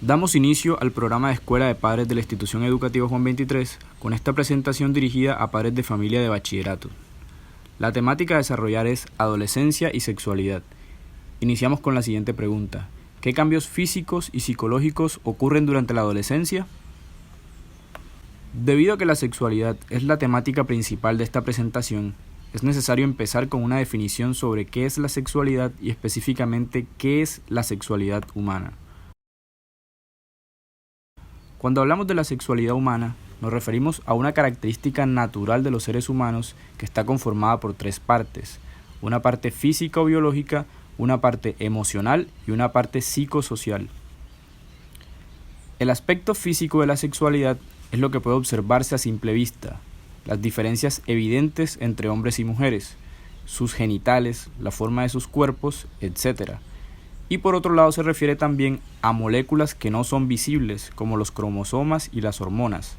Damos inicio al programa de Escuela de Padres de la Institución Educativa Juan 23 con esta presentación dirigida a padres de familia de bachillerato. La temática a desarrollar es adolescencia y sexualidad. Iniciamos con la siguiente pregunta: ¿qué cambios físicos y psicológicos ocurren durante la adolescencia? Debido a que la sexualidad es la temática principal de esta presentación, es necesario empezar con una definición sobre qué es la sexualidad y específicamente qué es la sexualidad humana. Cuando hablamos de la sexualidad humana, nos referimos a una característica natural de los seres humanos que está conformada por tres partes: una parte física o biológica, una parte emocional y una parte psicosocial. El aspecto físico de la sexualidad es lo que puede observarse a simple vista, las diferencias evidentes entre hombres y mujeres, sus genitales, la forma de sus cuerpos, etc. Y por otro lado se refiere también a moléculas que no son visibles, como los cromosomas y las hormonas.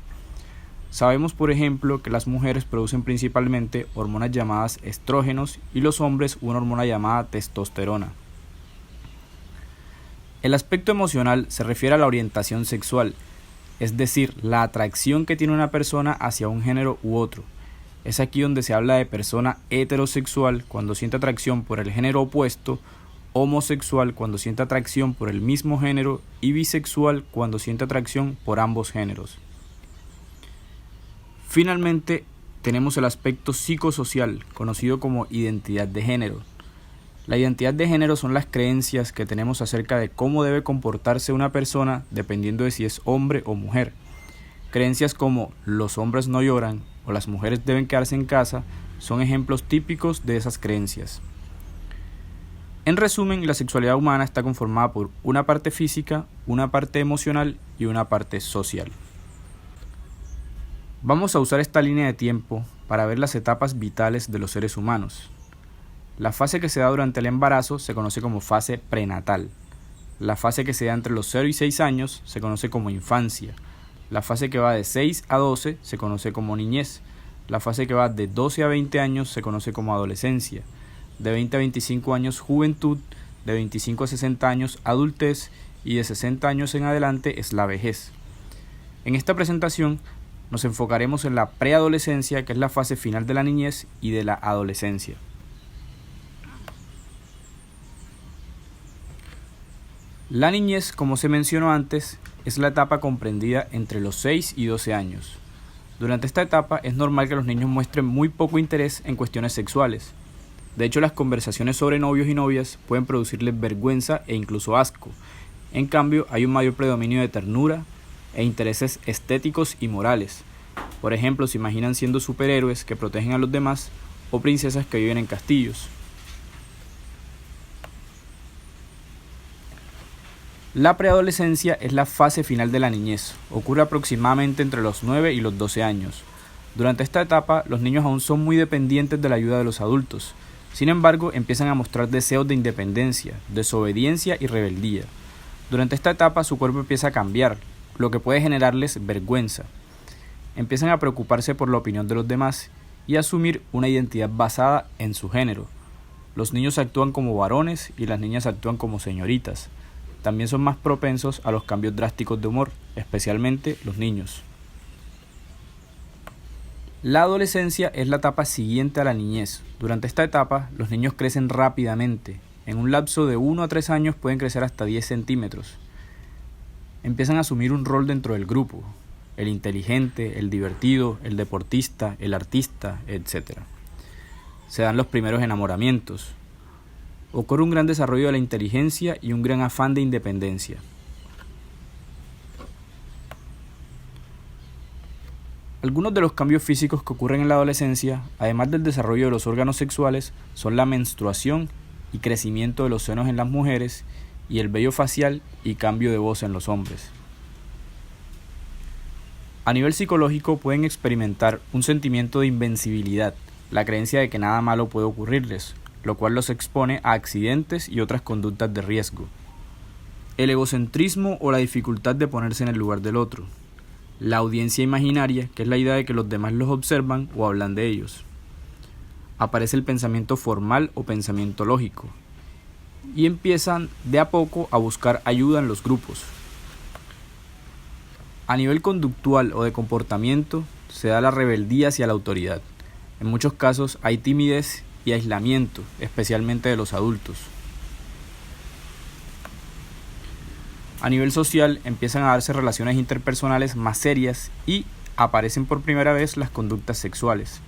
Sabemos, por ejemplo, que las mujeres producen principalmente hormonas llamadas estrógenos y los hombres una hormona llamada testosterona. El aspecto emocional se refiere a la orientación sexual, es decir, la atracción que tiene una persona hacia un género u otro. Es aquí donde se habla de persona heterosexual cuando siente atracción por el género opuesto, homosexual cuando siente atracción por el mismo género y bisexual cuando siente atracción por ambos géneros. Finalmente, tenemos el aspecto psicosocial, conocido como identidad de género. La identidad de género son las creencias que tenemos acerca de cómo debe comportarse una persona dependiendo de si es hombre o mujer. Creencias como los hombres no lloran o las mujeres deben quedarse en casa son ejemplos típicos de esas creencias. En resumen, la sexualidad humana está conformada por una parte física, una parte emocional y una parte social. Vamos a usar esta línea de tiempo para ver las etapas vitales de los seres humanos. La fase que se da durante el embarazo se conoce como fase prenatal. La fase que se da entre los 0 y 6 años se conoce como infancia. La fase que va de 6 a 12 se conoce como niñez. La fase que va de 12 a 20 años se conoce como adolescencia. De 20 a 25 años juventud, de 25 a 60 años adultez y de 60 años en adelante es la vejez. En esta presentación nos enfocaremos en la preadolescencia, que es la fase final de la niñez, y de la adolescencia. La niñez, como se mencionó antes, es la etapa comprendida entre los 6 y 12 años. Durante esta etapa es normal que los niños muestren muy poco interés en cuestiones sexuales. De hecho, las conversaciones sobre novios y novias pueden producirles vergüenza e incluso asco. En cambio, hay un mayor predominio de ternura e intereses estéticos y morales. Por ejemplo, se imaginan siendo superhéroes que protegen a los demás o princesas que viven en castillos. La preadolescencia es la fase final de la niñez. Ocurre aproximadamente entre los 9 y los 12 años. Durante esta etapa, los niños aún son muy dependientes de la ayuda de los adultos. Sin embargo, empiezan a mostrar deseos de independencia, desobediencia y rebeldía. Durante esta etapa su cuerpo empieza a cambiar, lo que puede generarles vergüenza. Empiezan a preocuparse por la opinión de los demás y a asumir una identidad basada en su género. Los niños actúan como varones y las niñas actúan como señoritas. También son más propensos a los cambios drásticos de humor, especialmente los niños. La adolescencia es la etapa siguiente a la niñez. Durante esta etapa, los niños crecen rápidamente. En un lapso de 1 a 3 años pueden crecer hasta 10 centímetros. Empiezan a asumir un rol dentro del grupo: el inteligente, el divertido, el deportista, el artista, etc. Se dan los primeros enamoramientos. Ocurre un gran desarrollo de la inteligencia y un gran afán de independencia. Algunos de los cambios físicos que ocurren en la adolescencia, además del desarrollo de los órganos sexuales, son la menstruación y crecimiento de los senos en las mujeres y el vello facial y cambio de voz en los hombres. A nivel psicológico pueden experimentar un sentimiento de invencibilidad, la creencia de que nada malo puede ocurrirles, lo cual los expone a accidentes y otras conductas de riesgo. El egocentrismo o la dificultad de ponerse en el lugar del otro. La audiencia imaginaria, que es la idea de que los demás los observan o hablan de ellos. Aparece el pensamiento formal o pensamiento lógico. Y empiezan de a poco a buscar ayuda en los grupos. A nivel conductual o de comportamiento, se da la rebeldía hacia la autoridad. En muchos casos hay timidez y aislamiento, especialmente de los adultos. A nivel social, empiezan a darse relaciones interpersonales más serias y aparecen por primera vez las conductas sexuales.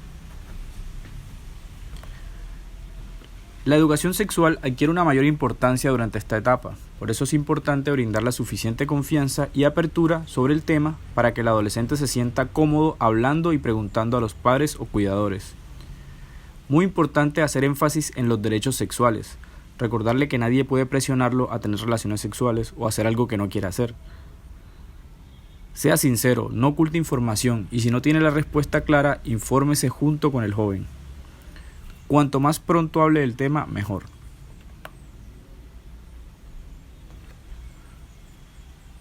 La educación sexual adquiere una mayor importancia durante esta etapa, por eso es importante brindar la suficiente confianza y apertura sobre el tema para que el adolescente se sienta cómodo hablando y preguntando a los padres o cuidadores. Muy importante hacer énfasis en los derechos sexuales, recordarle que nadie puede presionarlo a tener relaciones sexuales o hacer algo que no quiera hacer. Sea sincero, no oculte información y si no tiene la respuesta clara, infórmese junto con el joven. Cuanto más pronto hable del tema, mejor.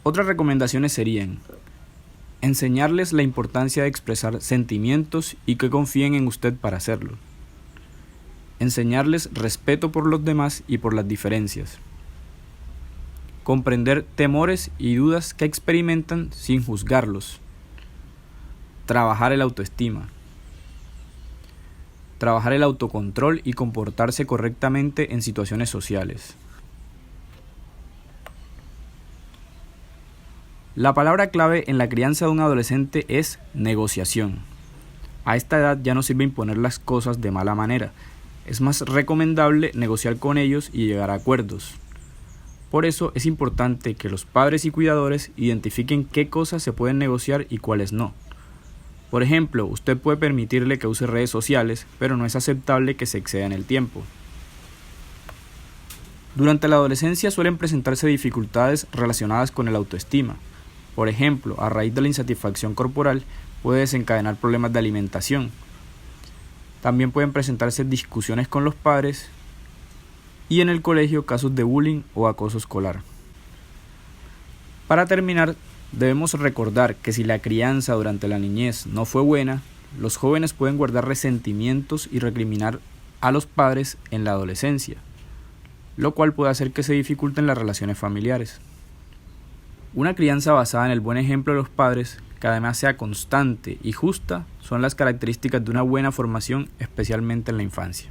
Otras recomendaciones serían enseñarles la importancia de expresar sentimientos y que confíen en usted para hacerlo. Enseñarles respeto por los demás y por las diferencias. Comprender temores y dudas que experimentan sin juzgarlos. Trabajar el autoestima. Trabajar el autocontrol y comportarse correctamente en situaciones sociales. La palabra clave en la crianza de un adolescente es negociación. A esta edad ya no sirve imponer las cosas de mala manera. Es más recomendable negociar con ellos y llegar a acuerdos. Por eso es importante que los padres y cuidadores identifiquen qué cosas se pueden negociar y cuáles no. Por ejemplo, usted puede permitirle que use redes sociales, pero no es aceptable que se exceda en el tiempo. Durante la adolescencia suelen presentarse dificultades relacionadas con el autoestima. Por ejemplo, a raíz de la insatisfacción corporal puede desencadenar problemas de alimentación. También pueden presentarse discusiones con los padres y en el colegio casos de bullying o acoso escolar. Para terminar, debemos recordar que si la crianza durante la niñez no fue buena, los jóvenes pueden guardar resentimientos y recriminar a los padres en la adolescencia, lo cual puede hacer que se dificulten las relaciones familiares. Una crianza basada en el buen ejemplo de los padres, que además sea constante y justa, son las características de una buena formación, especialmente en la infancia.